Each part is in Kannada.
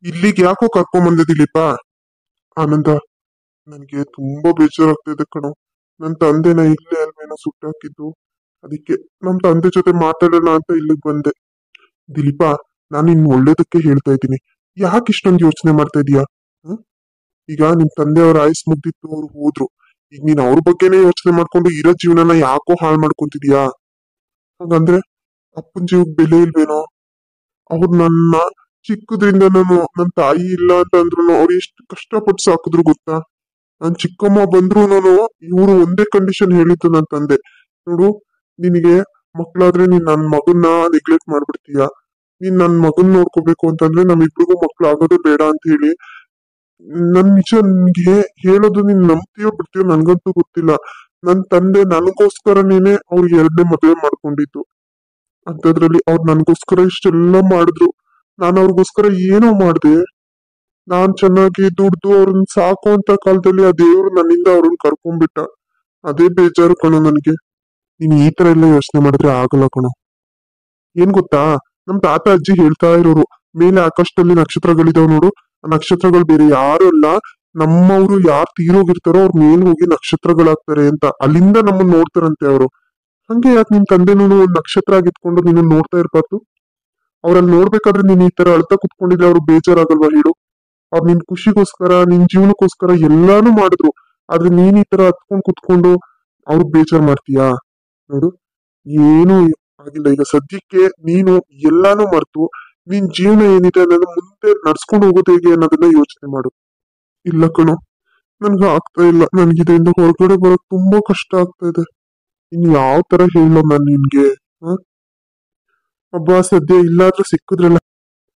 ಇಲ್ಲಿಗೆ ಯಾಕೋ ಕರ್ಕೊಂಬಂದೆ ದಿಲೀಪ? ಆನಂದ, ನನ್ಗೆ ತುಂಬಾ ಬೇಜಾರಾಗ್ತಿದೆ ಕಣೋ. ನನ್ ತಂದೆನ ಇಲ್ಲೇ ಅಲ್ವೇನೋ ಸುಟ್ಟಾಕಿದ್ದು. ಅದಕ್ಕೆ ನಮ್ ತಂದೆ ಜೊತೆ ಮಾತಾಡೋಣ ಅಂತ ಇಲ್ಲಿಗೆ ಬಂದೆ. ದಿಲೀಪ, ನಾನು ಇನ್ ಒಳ್ಳೇದಕ್ಕೆ ಹೇಳ್ತಾ ಇದ್ದೀನಿ. ಯಾಕೆ ಇಷ್ಟೊಂದು ಯೋಚನೆ ಮಾಡ್ತಾ ಇದೀಯಾ? ಹ್ಮ್? ಈಗ ನಿಮ್ ತಂದೆಯವ್ರ ಆಯುಸ್ ಮುಗ್ದಿತ್ತು, ಅವ್ರು ಹೋದ್ರು. ಈಗ ನೀನ್ ಅವ್ರ ಬಗ್ಗೆನೇ ಯೋಚನೆ ಮಾಡ್ಕೊಂಡು ಇರೋ ಜೀವನನ ಯಾಕೋ ಹಾಳು ಮಾಡ್ಕೊಂತಿದ್ಯಾ? ಹಾಗಂದ್ರೆ ಅಪ್ಪನ ಜೀವಕ್ ಬೆಲೆ ಇಲ್ವೇನೋ? ಅವ್ರು ನನ್ನ ಚಿಕ್ಕದ್ರಿಂದ ನನ್ ತಾಯಿ ಇಲ್ಲ ಅಂತ ಅಂದ್ರು ಅವ್ರು ಎಷ್ಟು ಕಷ್ಟಪಟ್ಟು ಸಾಕಿದ್ರು ಗೊತ್ತಾ? ನನ್ ಚಿಕ್ಕಮ್ಮ ಬಂದ್ರು ಇವ್ರು ಒಂದೇ ಕಂಡೀಷನ್ ಹೇಳಿದ್ದು ನನ್ ತಂದೆ. ನೋಡು, ನಿನಗೆ ಮಕ್ಳಾದ್ರೆ ನೀನ್ ನನ್ ಮಗನ್ನ ನೆಗ್ಲೆಕ್ಟ್ ಮಾಡ್ಬಿಡ್ತೀಯ. ನೀನ್ ನನ್ ಮಗನ್ ನೋಡ್ಕೋಬೇಕು ಅಂತಂದ್ರೆ ನಮ್ಮಿಬ್ರಿಗೂ ಮಕ್ಳು ಆಗೋದೇ ಬೇಡ ಅಂತ ಹೇಳಿ ನನ್ ನಿಜ ನಿನ್ಗೆ ಹೇಳೋದು ನೀನ್ ನಂಬ್ತೀಯೋ ಬಿಡ್ತೀಯೋ ನನ್ಗಂತೂ ಗೊತ್ತಿಲ್ಲ. ನನ್ ತಂದೆ ನನಗೋಸ್ಕರನೇನೆ ಅವ್ರಿಗೆ ಎರಡನೇ ಮದುವೆ ಮಾಡ್ಕೊಂಡಿದ್ದು. ಅಂತದ್ರಲ್ಲಿ ಅವ್ರು ನನ್ಗೋಸ್ಕರ ಇಷ್ಟೆಲ್ಲ ಮಾಡಿದ್ರು. ನಾನು ಅವ್ರಿಗೋಸ್ಕರ ಏನೋ ಮಾಡ್ದೆ. ನಾನ್ ಚೆನ್ನಾಗಿ ದುಡ್ದು ಅವ್ರನ್ನ ಸಾಕುವಂತ ಕಾಲದಲ್ಲಿ ಆ ದೇವ್ರು ನನ್ನಿಂದ ಅವ್ರನ್ನ ಕರ್ಕೊಂಡ್ಬಿಟ್ಟ. ಅದೇ ಬೇಜಾರು ಕಣೋ ನನ್ಗೆ. ನೀನ್ ಈ ತರ ಎಲ್ಲ ಯೋಚನೆ ಮಾಡಿದ್ರೆ ಆಗಲ್ಲ ಕಣೋ. ಏನ್ ಗೊತ್ತಾ, ನಮ್ ತಾತ ಅಜ್ಜಿ ಹೇಳ್ತಾ ಇರೋರು, ಮೇಲೆ ಆಕಾಶದಲ್ಲಿ ನಕ್ಷತ್ರಗಳಿದಾವ್ ನೋಡು, ಆ ನಕ್ಷತ್ರಗಳು ಬೇರೆ ಯಾರು ಅಲ್ಲ, ನಮ್ಮವ್ರು ಯಾರು ತೀರೋಗಿರ್ತಾರೋ ಅವ್ರ ಮೇಲ್ ಹೋಗಿ ನಕ್ಷತ್ರಗಳಾಗ್ತಾರೆ ಅಂತ. ಅಲ್ಲಿಂದ ನಮ್ಮನ್ನ ನೋಡ್ತಾರಂತೆ ಅವರು. ಹಂಗೆ ಯಾಕೆ ನಿಮ್ ತಂದೆನೂ ಒಂದ್ ನಕ್ಷತ್ರ ಆಗಿತ್ಕೊಂಡು ನೀನು ನೋಡ್ತಾ ಇರ್ಬಾರ್ದು? ಅವ್ರಲ್ಲಿ ನೋಡ್ಬೇಕಾದ್ರೆ ನೀನ್ ಈ ತರ ಅಳ್ತಾ ಕುತ್ಕೊಂಡಿದ್ರೆ ಅವ್ರು ಬೇಜಾರಾಗಲ್ವಾ ಹೇಳು? ಅವ್ರು ನಿನ್ ಖುಷಿಗೋಸ್ಕರ, ನಿನ್ ಜೀವನಕ್ಕೋಸ್ಕರ ಎಲ್ಲಾನು ಮಾಡಿದ್ರು. ಆದ್ರೆ ನೀನ್ ಈ ತರ ಹತ್ಕೊಂಡ್ ಕುತ್ಕೊಂಡು ಅವ್ರಿಗೆ ಬೇಜಾರ್ ಮಾಡ್ತೀಯಾ? ನೋಡು, ಏನು ಆಗಿಲ್ಲ. ಈಗ ಸದ್ಯಕ್ಕೆ ನೀನು ಎಲ್ಲಾನು ಮರ್ತು ನಿನ್ ಜೀವನ ಏನಿದೆ ಅನ್ನೋದು ಮುಂದೆ ನಡ್ಸ್ಕೊಂಡು ಹೋಗೋದು ಹೇಗೆ ಅನ್ನೋದನ್ನ ಯೋಚನೆ ಮಾಡು. ಇಲ್ಲ ಕಣೋ, ನನ್ಗೆ ಆಗ್ತಾ ಇಲ್ಲ. ನನ್ಗಿದರಿಂದ ಹೊರಗಡೆ ಬರೋಕ್ ತುಂಬಾ ಕಷ್ಟ ಆಗ್ತಾ ಇದೆ. ಇನ್ ಯಾವ ತರ ಹೇಳೋ ನಾನ್ ನಿನ್ಗೆ? ಹಬ್ಬ ಸದ್ಯ ಇಲ್ಲಾದ್ರೂ ಸಿಕ್ಕಿದ್ರಲ್ಲ.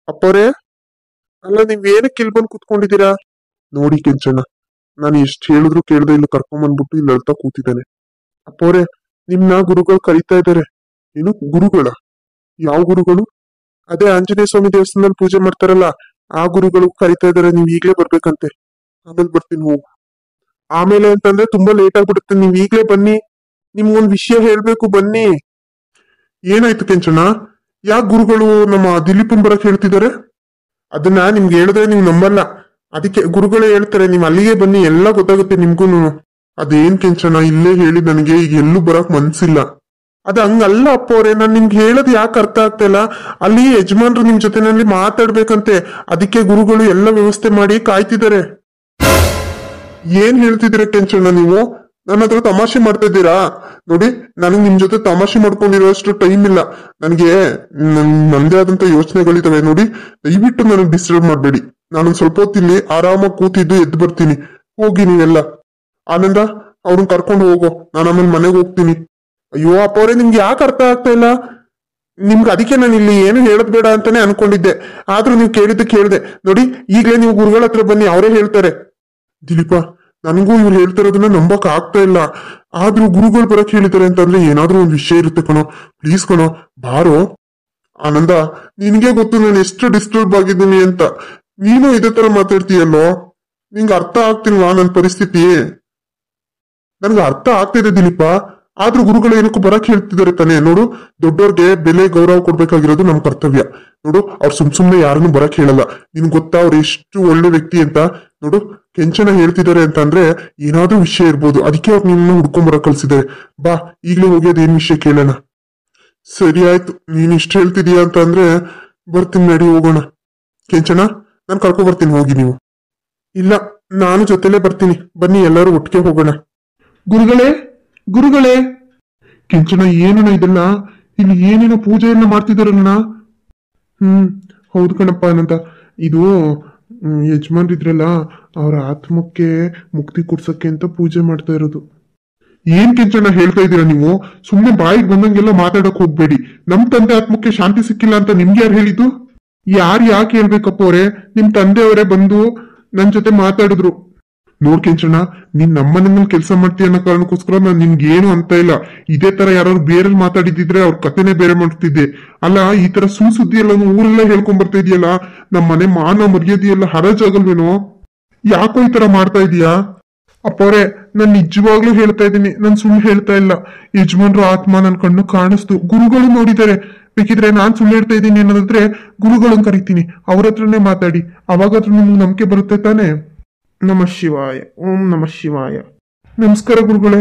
ಅಪ್ಪರೇ, ಅಲ್ಲ ನೀವ್ ಏನಕ್ಕೆ ಇಲ್ಲಿ ಬಂದು ಕುತ್ಕೊಂಡಿದ್ದೀರಾ? ನೋಡಿ ಕೆಂಚಣ್ಣ, ನಾನು ಎಷ್ಟ್ ಹೇಳಿದ್ರು ಕೇಳ್ದೆ ಇಲ್ಲಿ ಕರ್ಕೊಂಬಂದ್ಬಿಟ್ಟು ಇಲ್ಲಿ ಅಳ್ತಾ ಕೂತಿದ್ದಾನೆ. ಅಪ್ಪವ್ರೆ, ನಿಮ್ನ ಗುರುಗಳು ಕರೀತಾ ಇದ್ದಾರೆ. ಏನು ಗುರುಗಳ? ಯಾವ ಗುರುಗಳು? ಅದೇ ಆಂಜನೇಯ ಸ್ವಾಮಿ ದೇವಸ್ಥಾನದಲ್ಲಿ ಪೂಜೆ ಮಾಡ್ತಾರಲ್ಲ, ಆ ಗುರುಗಳು ಕರೀತಾ ಇದಾರೆ. ನೀವ್ ಈಗ್ಲೇ ಬರ್ಬೇಕಂತೆ. ಆಮೇಲೆ ಬರ್ತೀನಿ, ಹೋಗು. ಆಮೇಲೆ ಅಂತಂದ್ರೆ ತುಂಬಾ ಲೇಟ್ ಆಗ್ಬಿಡುತ್ತೆ. ನೀವ್ ಈಗ್ಲೇ ಬನ್ನಿ, ನಿಮ್ಗೊಂದ್ ವಿಷಯ ಹೇಳ್ಬೇಕು, ಬನ್ನಿ. ಏನಾಯ್ತು ಕೆಂಚಣ್ಣ? ಯಾಕೆ ಗುರುಗಳು ನಮ್ಮ ದಿಲೀಪನ್ ಬರಕ್ ಹೇಳ್ತಿದ್ದಾರೆ? ಅದನ್ನ ನಿಮ್ಗೆ ಹೇಳಿದ್ರೆ ನೀವ್ ನಂಬಲ್ಲ. ಅದಕ್ಕೆ ಗುರುಗಳೇ ಹೇಳ್ತಾರೆ, ನೀವ್ ಅಲ್ಲಿಗೆ ಬನ್ನಿ, ಎಲ್ಲ ಗೊತ್ತಾಗುತ್ತೆ ನಿಮ್ಗೂನು. ಅದೇನ್ ಕೆಂಚಣ್ಣ, ಇಲ್ಲೇ ಹೇಳಿ, ನನಗೆ ಈಗ ಎಲ್ಲೂ ಬರಕ್ ಮನ್ಸಿಲ್ಲ. ಅದ ಹಂಗಲ್ಲ ಅಪ್ಪವ್ರೆ, ನಾನ್ ನಿಮ್ಗೆ ಹೇಳೋದು ಯಾಕೆ ಅರ್ಥ ಆಗ್ತಾ ಇಲ್ಲ? ಅಲ್ಲಿ ಯಜಮಾನ್ರು ನಿಮ್ ಜೊತೆನಲ್ಲಿ ಮಾತಾಡ್ಬೇಕಂತೆ. ಅದಕ್ಕೆ ಗುರುಗಳು ಎಲ್ಲ ವ್ಯವಸ್ಥೆ ಮಾಡಿ ಕಾಯ್ತಿದ್ದಾರೆ. ಏನ್ ಹೇಳ್ತಿದ್ದೀರಾ ಕೆಂಚಣ್ಣ ನೀವು? ನನ್ನ ಹತ್ರ ತಮಾಷೆ ಮಾಡ್ತಾ ಇದ್ದೀರಾ? ನೋಡಿ, ನನಗ್ ನಿಮ್ ಜೊತೆ ತಮಾಷೆ ಮಾಡ್ಕೊಂಡಿರೋಷ್ಟು ಟೈಮ್ ಇಲ್ಲ. ನನಗೆ ನಂದೇ ಆದಂತ ಯೋಚನೆಗಳಿದಾವೆ. ನೋಡಿ, ದಯವಿಟ್ಟು ನನಗ್ ಡಿಸ್ಟರ್ಬ್ ಮಾಡ್ಬೇಡಿ. ನಾನು ಸ್ವಲ್ಪ ಹೊತ್ತಿಲ್ಲಿ ಆರಾಮಾಗಿ ಕೂತಿದ್ದು ಎದ್ದು ಬರ್ತೀನಿ. ಹೋಗಿ ನೀವೆಲ್ಲ. ಆನಂದ, ಅವ್ರನ್ನ ಕರ್ಕೊಂಡು ಹೋಗೋ, ನಾನು ಆಮೇಲೆ ಮನೆಗೆ ಹೋಗ್ತೀನಿ. ಅಯ್ಯೋ ಅಪ್ಪವ್ರೆ, ನಿಮ್ಗೆ ಯಾಕೆ ಅರ್ಥ ಆಗ್ತಾ ಇಲ್ಲ? ನಿಮ್ಗೆ ಅದಕ್ಕೆ ನಾನು ಇಲ್ಲಿ ಏನು ಹೇಳದ್ ಬೇಡ ಅಂತಾನೆ ಅನ್ಕೊಂಡಿದ್ದೆ. ಆದ್ರೂ ನೀವು ಕೇಳಿದ್ದಕ್ಕೆ ಹೇಳ್ದೆ. ನೋಡಿ, ಈಗ್ಲೇ ನೀವು ಗುರುಗಳ ಹತ್ರ ಬನ್ನಿ, ಅವರೇ ಹೇಳ್ತಾರೆ. ದಿಲೀಪ, ನನಗೂ ಇವ್ರು ಹೇಳ್ತಿರೋದನ್ನ ನಂಬಕ್ ಆಗ್ತಾ ಇಲ್ಲ. ಆದ್ರೂ ಗುರುಗಳು ಬರಕ್ ಹೇಳಿದ್ದಾರೆ ಅಂತಂದ್ರೆ ಏನಾದ್ರೂ ಒಂದ್ ವಿಷಯ ಇರುತ್ತೆ ಕಣೋ. ಪ್ಲೀಸ್ ಕಣೋ, ಬಾರೋ. ಆನಂದ, ನಿನ್ಗೆ ಗೊತ್ತು ನಾನು ಎಷ್ಟು ಡಿಸ್ಟರ್ಬ್ ಆಗಿದ್ದೀನಿ ಅಂತ. ನೀನು ಇದೇ ತರ ಮಾತಾಡ್ತೀಯಲ್ಲೋ? ನಿಂಗೆ ಅರ್ಥ ಆಗ್ತಿಲ್ವಾ ನನ್ ಪರಿಸ್ಥಿತಿ? ನನ್ಗೆ ಅರ್ಥ ಆಗ್ತಿದೆ ದಿಲೀಪ. ಆದ್ರೂ ಗುರುಗಳು ಏನಕ್ಕೂ ಬರಕ್ ಹೇಳ್ತಿದ್ದಾರೆ ತಾನೆ. ನೋಡು, ದೊಡ್ಡವ್ರಿಗೆ ಬೆಲೆ ಗೌರವ ಕೊಡ್ಬೇಕಾಗಿರೋದು ನಮ್ ಕರ್ತವ್ಯ. ನೋಡು, ಅವ್ರು ಸುಮ್ನೆ ಯಾರನ್ನು ಬರಕ್ ಹೇಳಲ್ಲ. ನಿನ್ ಗೊತ್ತಾ ಅವ್ರು ಎಷ್ಟು ಒಳ್ಳೆ ವ್ಯಕ್ತಿ ಅಂತ? ನೋಡು, ಕೆಂಚನ ಹೇಳ್ತಿದ್ದಾರೆ ಅಂತ ಅಂದ್ರೆ ಏನಾದ್ರೂ ವಿಷಯ ಇರ್ಬೋದು. ಅದಕ್ಕೆ ಅವ್ರು ನಿನ್ನ ಹುಡ್ಕೊಂಡ್ ಬರಕ್ ಕಳ್ಸಿದ್ದಾರೆ. ಬಾ, ಈಗ್ಲೇ ಹೋಗಿ ಅದೇನ್ ವಿಷಯ ಕೇಳೋಣ. ಸರಿ ಆಯ್ತು, ನೀನ್ ಇಷ್ಟ ಹೇಳ್ತಿದೀಯ ಅಂತ ಅಂದ್ರೆ ಬರ್ತೀನಿ, ನಡಿ ಹೋಗೋಣ. ಕೆಂಚನ, ನಾನ್ ಕರ್ಕೊ ಬರ್ತೀನಿ, ಹೋಗಿ ನೀವು. ಇಲ್ಲ, ನಾನು ಜೊತೆಲೇ ಬರ್ತೀನಿ. ಬನ್ನಿ, ಎಲ್ಲರೂ ಒಟ್ಟಿಗೆ ಹೋಗೋಣ. ಗುರುಗಳೇ, ಗುರುಗಳೇ. ಕೆಂಚನ, ಏನಣ್ಣ ಇದೆಲ್ಲ? ಇಲ್ಲಿ ಏನೇನೋ ಪೂಜೆಯನ್ನ ಮಾಡ್ತಿದಾರಣ್ಣ. ಹೌದು ಕಣಪ್ಪ ಅನಂತ. ಇದು ಯಜಮಾನ್ರಿದ್ರಲ್ಲ, ಅವ್ರ ಆತ್ಮಕ್ಕೆ ಮುಕ್ತಿ ಕೊಡ್ಸಕ್ಕೆ ಅಂತ ಪೂಜೆ ಮಾಡ್ತಾ ಇರೋದು. ಏನ್ ಕೆಂಚಣ್ಣ ಹೇಳ್ತಾ ಇದ್ದೀರಾ ನೀವು? ಸುಮ್ನೆ ಬಾಯಿಗೆ ಬಂದಂಗೆಲ್ಲ ಮಾತಾಡಕ್ ಹೋಗ್ಬೇಡಿ. ನಮ್ ತಂದೆ ಆತ್ಮಕ್ಕೆ ಶಾಂತಿ ಸಿಕ್ಕಿಲ್ಲ ಅಂತ ನಿಮ್ಗೆ ಯಾರು ಹೇಳಿದ್ದು? ಯಾಕೆ ಹೇಳ್ಬೇಕಪ್ಪ ಅವ್ರೆ? ನಿಮ್ ತಂದೆಯವರೇ ಬಂದು ನನ್ ಜೊತೆ ಮಾತಾಡಿದ್ರು. ನೋಡ್ ಕೆಂಚಣ್ಣ, ನೀನ್ ನಮ್ಮನೆಯಲ್ಲಿ ಕೆಲಸ ಮಾಡ್ತೀಯ ಅನ್ನೋ ಕಾರಣಕ್ಕೋಸ್ಕರ ನಾನ್ ನಿನ್ಗೆ ಏನು ಅಂತ ಇಲ್ಲ. ಇದೇ ತರ ಯಾರು ಬೇರೆ ಮಾತಾಡಿದಿದ್ರೆ ಅವ್ರ ಕಥೆನೆ ಬೇರೆ ಮಾಡ್ತಿದ್ದೆ. ಅಲ್ಲ, ಈ ತರ ಸುದ್ದಿ ಎಲ್ಲ ಊರೆಲ್ಲ ಹೇಳ್ಕೊಂಡ್ ಬರ್ತಾ ಇದೆಯಲ್ಲ, ನಮ್ ಮನೆ ಮಾನ ಮರ್ಯಾದೆ ಎಲ್ಲ ಹರಾಜಾಗಲ್ವೇನೋ? ಯಾಕೋ ಈ ತರ ಮಾಡ್ತಾ ಇದೀಯಾ? ಅಪ್ಪವ್ರೆ, ನಾನ್ ನಿಜವಾಗ್ಲೂ ಹೇಳ್ತಾ ಇದ್ದೀನಿ, ನಾನ್ ಸುಳ್ಳು ಹೇಳ್ತಾ ಇಲ್ಲ. ಯಜಮಾನ್ರು ಆತ್ಮ ನನ್ ಕಣ್ಣು ಕಾಣಿಸ್ತು, ಗುರುಗಳು ನೋಡಿದ್ದಾರೆ. ಬೇಕಿದ್ರೆ ನಾನ್ ಸುಳ್ಳು ಹೇಳ್ತಾ ಇದ್ದೀನಿ ಅನ್ನೋದಾದ್ರೆ ಗುರುಗಳನ್ನ ಕರಿತೀನಿ, ಅವ್ರ ಹತ್ರನೇ ಮಾತಾಡಿ, ಅವಾಗಾದ್ರೂ ನಿಮ್ಗೆ ನಂಬಿಕೆ ಬರುತ್ತೆ ತಾನೇ. ನಮಃ ಶಿವಾಯ. ಓಂ ನಮಃ ಶಿವಾಯ. ನಮಸ್ಕಾರ ಗುರುಗಳೇ.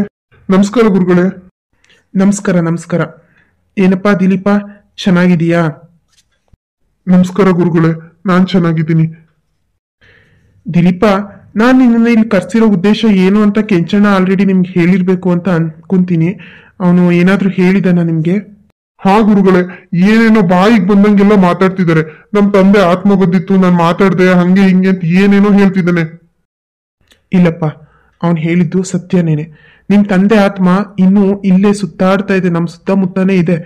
ನಮಸ್ಕಾರ ಗುರುಗಳೇ. ನಮಸ್ಕಾರ ನಮಸ್ಕಾರ. ಏನಪ್ಪಾ ದಿಲೀಪ, ಚೆನ್ನಾಗಿದೀಯಾ? ನಮಸ್ಕಾರ ಗುರುಗಳೇ, ನಾನ್ ಚೆನ್ನಾಗಿದ್ದೀನಿ. ದಿಲೀಪ, ನಾನ್ ನಿನ್ನ ಇಲ್ಲಿ ಕರ್ಸಿರೋ ಉದ್ದೇಶ ಏನು ಅಂತ ಕೆಂಚಣ್ಣ ಆಲ್ರೆಡಿ ನಿಮ್ಗೆ ಹೇಳಿರ್ಬೇಕು ಅಂತ ಅನ್ಕೊಂತೀನಿ. ಅವನು ಏನಾದ್ರೂ ಹೇಳಿದಾನ ನಿಮ್ಗೆ? ಹಾ ಗುರುಗಳೇ, ಏನೇನೋ ಬಾಯಿಗೆ ಬಂದಂಗೆಲ್ಲ ಮಾತಾಡ್ತಿದ್ದಾರೆ. ನಮ್ ತಂದೆ ಆತ್ಮ ಬಂದಿತ್ತು, ನಾನ್ ಮಾತಾಡ್ದೆ ಹಂಗೆ ಹಿಂಗೆ ಅಂತ ಏನೇನೋ ಹೇಳ್ತಿದ್ದಾನೆ. ಇಲ್ಲಪ್ಪ, ಅವನ್ ಹೇಳಿದ್ದು ಸತ್ಯನೇನೆ. ನಿಮ್ ತಂದೆ ಆತ್ಮ ಇನ್ನೂ ಇಲ್ಲೇ ಸುತ್ತಾಡ್ತಾ ಇದೆ, ನಮ್ ಸುತ್ತಮುತ್ತನೇ ಇದೆ.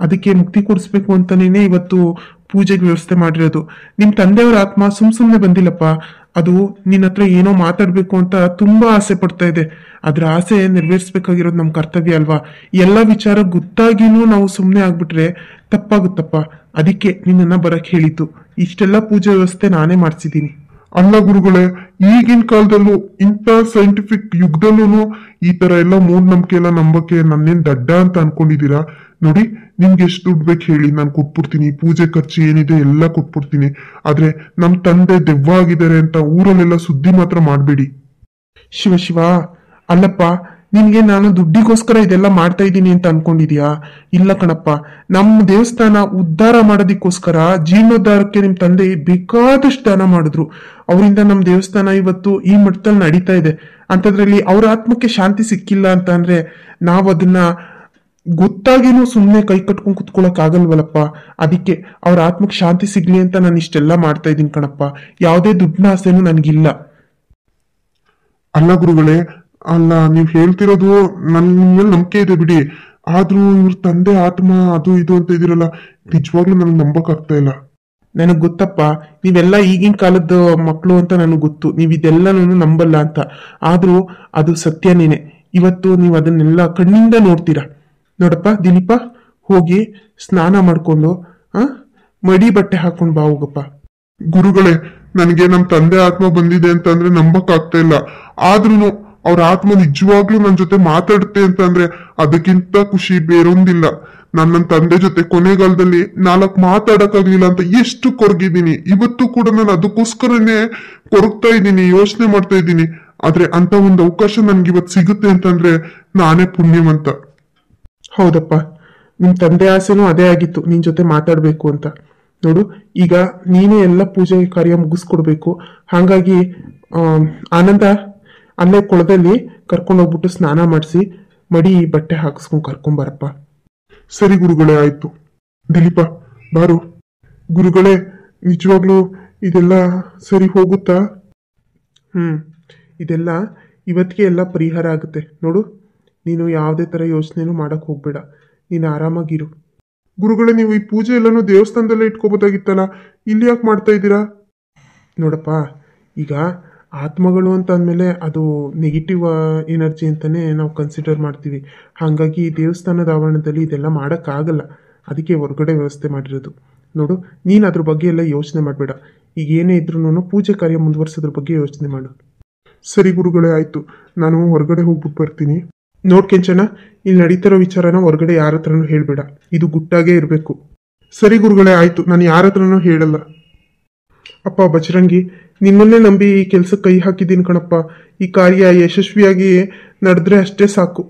ಅದಕ್ಕೆ ಮುಕ್ತಿ ಕೊಡಿಸ್ಬೇಕು ಅಂತಾನೇನೆ ಇವತ್ತು ಪೂಜೆಗೆ ವ್ಯವಸ್ಥೆ ಮಾಡಿರೋದು. ನಿಮ್ ತಂದೆಯವರ ಆತ್ಮ ಸುಮ್ನೆ ಬಂದಿಲ್ಲಪ್ಪ. ಅದು ನಿನ್ನ ಹತ್ರ ಏನೋ ಮಾತಾಡ್ಬೇಕು ಅಂತ ತುಂಬಾ ಆಸೆ ಪಡ್ತಾ ಇದೆ. ಅದ್ರ ಆಸೆ ನೆರವೇರಿಸ್ಬೇಕಾಗಿರೋದು ನಮ್ ಕರ್ತವ್ಯ ಅಲ್ವಾ? ಎಲ್ಲ ವಿಚಾರ ಗೊತ್ತಾಗಿನೂ ನಾವು ಸುಮ್ನೆ ಆಗ್ಬಿಟ್ರೆ ತಪ್ಪಾಗುತ್ತಪ್ಪ. ಅದಕ್ಕೆ ನಿನ್ನನ್ನ ಬರಕ್ ಹೇಳಿತ್ತು. ಇಷ್ಟೆಲ್ಲ ಪೂಜೆ ವ್ಯವಸ್ಥೆ ನಾನೇ ಮಾಡ್ಸಿದ್ದೀನಿ. ಅಲ್ಲ ಗುರುಗಳೇ, ಈಗಿನ ಕಾಲದಲ್ಲೂ ಇಂಥ ಸೈಂಟಿಫಿಕ್ ಯುಗದಲ್ಲೂ ಈ ತರ ಎಲ್ಲ ಮೂಢನಂಬಿಕೆ ಎಲ್ಲ ನಂಬಕ್ಕೆ ನನ್ನೇನ್ ದಡ್ಡ ಅಂತ ಅನ್ಕೊಂಡಿದೀರಾ? ನೋಡಿ, ನಿಮ್ಗೆ ಎಷ್ಟು ದುಡ್ಡು ಬೇಕು ಹೇಳಿ, ನಾನು ಕೊಟ್ಬಿಡ್ತೀನಿ. ಪೂಜೆ ಖರ್ಚು ಏನಿದೆ ಎಲ್ಲ ಕೊಟ್ಬಿಡ್ತೀನಿ. ಆದ್ರೆ ನಮ್ ತಂದೆ ದೆವ್ವ ಆಗಿದ್ದಾರೆ ಅಂತ ಊರಲ್ಲೆಲ್ಲ ಸುದ್ದಿ ಮಾತ್ರ ಮಾಡ್ಬೇಡಿ. ಶಿವ ಶಿವ, ಅಲ್ಲಪ್ಪ, ನಿನ್ಗೆ ನಾನು ದುಡ್ಡಿಗೋಸ್ಕರ ಇದೆಲ್ಲ ಮಾಡ್ತಾ ಇದ್ದೀನಿ ಅಂತ ಅನ್ಕೊಂಡಿದ್ಯಾ? ಇಲ್ಲ ಕಣಪ್ಪ, ನಮ್ಮ ದೇವಸ್ಥಾನ ಉದ್ಧಾರ ಮಾಡೋದಿಕ್ಕೋಸ್ಕರ ಜೀರ್ಣೋದ್ಧಾರಕ್ಕೆ ನಿಮ್ ತಂದೆ ಬೇಕಾದಷ್ಟು ದಾನ ಮಾಡಿದ್ರು. ಅವರಿಂದ ನಮ್ ದೇವಸ್ಥಾನ ಇವತ್ತು ಈ ಮಟ್ಟದಲ್ಲಿ ನಡೀತಾ ಇದೆ. ಅಂತದ್ರಲ್ಲಿ ಅವ್ರ ಆತ್ಮಕ್ಕೆ ಶಾಂತಿ ಸಿಕ್ಕಿಲ್ಲ ಅಂತ ಅಂದ್ರೆ ನಾವ್ ಅದನ್ನ ಗೊತ್ತಾಗೇನು ಸುಮ್ನೆ ಕೈ ಕಟ್ಕೊಂಡ್ ಕುತ್ಕೊಳಕ್ ಆಗಲ್ವಲ್ಲಪ್ಪ. ಅದಕ್ಕೆ ಅವ್ರ ಆತ್ಮಕ್ಕೆ ಶಾಂತಿ ಸಿಗ್ಲಿ ಅಂತ ನಾನು ಇಷ್ಟೆಲ್ಲ ಮಾಡ್ತಾ ಇದ್ದೀನಿ ಕಣಪ್ಪ. ಯಾವುದೇ ದುಡ್ಡಿನ ಆಸೆನೂ ನನ್ಗಿಲ್ಲ. ಅಲ್ಲ ಗುರುಗಳೇ, ಅಲ್ಲ, ನೀವ್ ಹೇಳ್ತಿರೋದು ನನ್ ಮೇಲೆ ನಂಬಿಕೆ ಇದೆ ಬಿಡಿ. ಆದ್ರೂ ಇವ್ರ ತಂದೆ ಆತ್ಮ ಅದು ಇದು ಅಂತ ಇದೀರಲ್ಲ, ನಿಜವಾಗ್ಲೂ ನನ್ಗೆ ನಂಬಕ್ ಆಗ್ತಾ ಇಲ್ಲ. ನನಗ್ ಗೊತ್ತಪ್ಪ, ನೀವೆಲ್ಲ ಈಗಿನ ಕಾಲದ ಮಕ್ಕಳು ಅಂತ ನನಗ್ ಗೊತ್ತು. ನೀವ್ ಇದೆಲ್ಲನೂ ನಂಬಲ್ಲ ಅಂತ. ಆದ್ರೂ ಅದು ಸತ್ಯನೇನೆ. ಇವತ್ತು ನೀವು ಅದನ್ನೆಲ್ಲ ಕಣ್ಣಿಂದ ನೋಡ್ತೀರಾ. ನೋಡಪ್ಪ ದಿಲೀಪ, ಹೋಗಿ ಸ್ನಾನ ಮಾಡ್ಕೊಂಡು ಮಡಿ ಬಟ್ಟೆ ಹಾಕೊಂಡ್ ಬಾ ಹೋಗಪ್ಪ. ಗುರುಗಳೇ, ನನಗೆ ನಮ್ ತಂದೆ ಆತ್ಮ ಬಂದಿದೆ ಅಂತಂದ್ರೆ ನಂಬಕ್ ಆಗ್ತಾ ಇಲ್ಲ. ಆದ್ರೂ ಅವ್ರ ಆತ್ಮ ನಿಜವಾಗ್ಲೂ ನನ್ ಜೊತೆ ಮಾತಾಡುತ್ತೆ ಅಂತ ಅಂದ್ರೆ ಅದಕ್ಕಿಂತ ಖುಷಿ ಬೇರೊಂದಿಲ್ಲ. ನನ್ನ ತಂದೆ ಜೊತೆ ಕೊನೆಗಾಲದಲ್ಲಿ 4 ಮಾತಾಡಕ್ಕಾಗ್ಲಿಲ್ಲ ಅಂತ ಎಷ್ಟು ಕೊರಗಿದ್ದೀನಿ. ಇವತ್ತು ಕೂಡ ನಾನು ಅದಕ್ಕೋಸ್ಕರನೇ ಕೊರಗ್ತಾ ಇದ್ದೀನಿ, ಯೋಚನೆ ಮಾಡ್ತಾ ಇದ್ದೀನಿ. ಆದ್ರೆ ಅಂತ ಒಂದು ಅವಕಾಶ ನನ್ಗೆ ಇವತ್ತು ಸಿಗುತ್ತೆ ಅಂತಂದ್ರೆ ನಾನೇ ಪುಣ್ಯವಂತ. ಹೌದಪ್ಪ, ನಿಮ್ ತಂದೆ ಆಸೆನೂ ಅದೇ ಆಗಿತ್ತು, ನಿನ್ ಜೊತೆ ಮಾತಾಡ್ಬೇಕು ಅಂತ. ನೋಡು, ಈಗ ನೀನೇ ಎಲ್ಲ ಪೂಜೆ ಕಾರ್ಯ ಮುಗಿಸ್ಕೊಡ್ಬೇಕು. ಹಾಗಾಗಿ ಆನಂದ ಅಲ್ಲೇ ಕೊಳದಲ್ಲಿ ಕರ್ಕೊಂಡೋಗ್ಬಿಟ್ಟು ಸ್ನಾನ ಮಾಡಿಸಿ ಮಡಿ ಬಟ್ಟೆ ಹಾಕಿಸ್ಕೊಂಡ್ ಕರ್ಕೊಂಬರಪ್ಪ. ಸರಿ ಗುರುಗಳೇ, ಆಯ್ತು. ದಿಲೀಪ ಬಾರು. ಗುರುಗಳೇ, ನಿಜವಾಗ್ಲೂ ಇದೆಲ್ಲ ಸರಿ ಹೋಗುತ್ತಾ? ಇದೆಲ್ಲ ಇವತ್ತಿಗೆ ಎಲ್ಲ ಪರಿಹಾರ ಆಗುತ್ತೆ. ನೋಡು, ನೀನು ಯಾವುದೇ ತರ ಯೋಚನೆನೂ ಮಾಡಕ್ ಹೋಗ್ಬೇಡ. ನೀನು ಆರಾಮಾಗಿರು. ಗುರುಗಳೇ, ನೀವು ಈ ಪೂಜೆ ಎಲ್ಲಾನು ದೇವಸ್ಥಾನದಲ್ಲೇ ಇಟ್ಕೋಬೋದಾಗಿತ್ತಲ್ಲ, ಇಲ್ಲಿ ಯಾಕೆ ಮಾಡ್ತಾ ಇದ್ದೀರಾ? ನೋಡಪ್ಪ, ಈಗ ಆತ್ಮಗಳು ಅಂತ ಅಂದಮೇಲೆ ಅದು ನೆಗೆಟಿವ್ ಎನರ್ಜಿ ಅಂತಾನೆ ನಾವು ಕನ್ಸಿಡರ್ ಮಾಡ್ತೀವಿ. ಹಾಗಾಗಿ ದೇವಸ್ಥಾನದ ಆವರಣದಲ್ಲಿ ಇದೆಲ್ಲ ಮಾಡೋಕ್ಕಾಗಲ್ಲ. ಅದಕ್ಕೆ ಹೊರಗಡೆ ವ್ಯವಸ್ಥೆ ಮಾಡಿರೋದು. ನೋಡು, ನೀನು ಅದ್ರ ಬಗ್ಗೆ ಎಲ್ಲ ಯೋಚನೆ ಮಾಡಬೇಡ. ಈಗ ಏನೇ ಇದ್ರೂ ಪೂಜೆ ಕಾರ್ಯ ಮುಂದುವರ್ಸೋದ್ರ ಬಗ್ಗೆ ಯೋಚನೆ ಮಾಡು. ಸರಿ ಗುರುಗಳೇ, ಆಯ್ತು. ನಾನು ಹೊರಗಡೆ ಹೋಗ್ಬಿಟ್ಟು ಬರ್ತೀನಿ. ನೋಡ್ಕೆಂಚನ, ಇಲ್ಲಿ ನಡೀತಿರೋ ವಿಚಾರನ ಹೊರಗಡೆ ಯಾರ ಹತ್ರನೂ ಹೇಳ್ಬೇಡ. ಇದು ಗುಟ್ಟಾಗೇ ಇರಬೇಕು. ಸರಿ ಗುರುಗಳೇ, ಆಯ್ತು. ನಾನು ಯಾರ ಹತ್ರನೂ ಹೇಳಲ್ಲ. ಅಪ್ಪ ಬಜರಂಗಿ, ನಿಮ್ಮನ್ನೇ ನಂಬಿ ಈ ಕೆಲ್ಸಕ್ಕೆ ಕೈ ಹಾಕಿದ್ದೀನಿ ಕಣಪ್ಪ. ಈ ಕಾರ್ಯ ಯಶಸ್ವಿಯಾಗಿ ನಡೆದ್ರೆ ಅಷ್ಟೇ ಸಾಕು.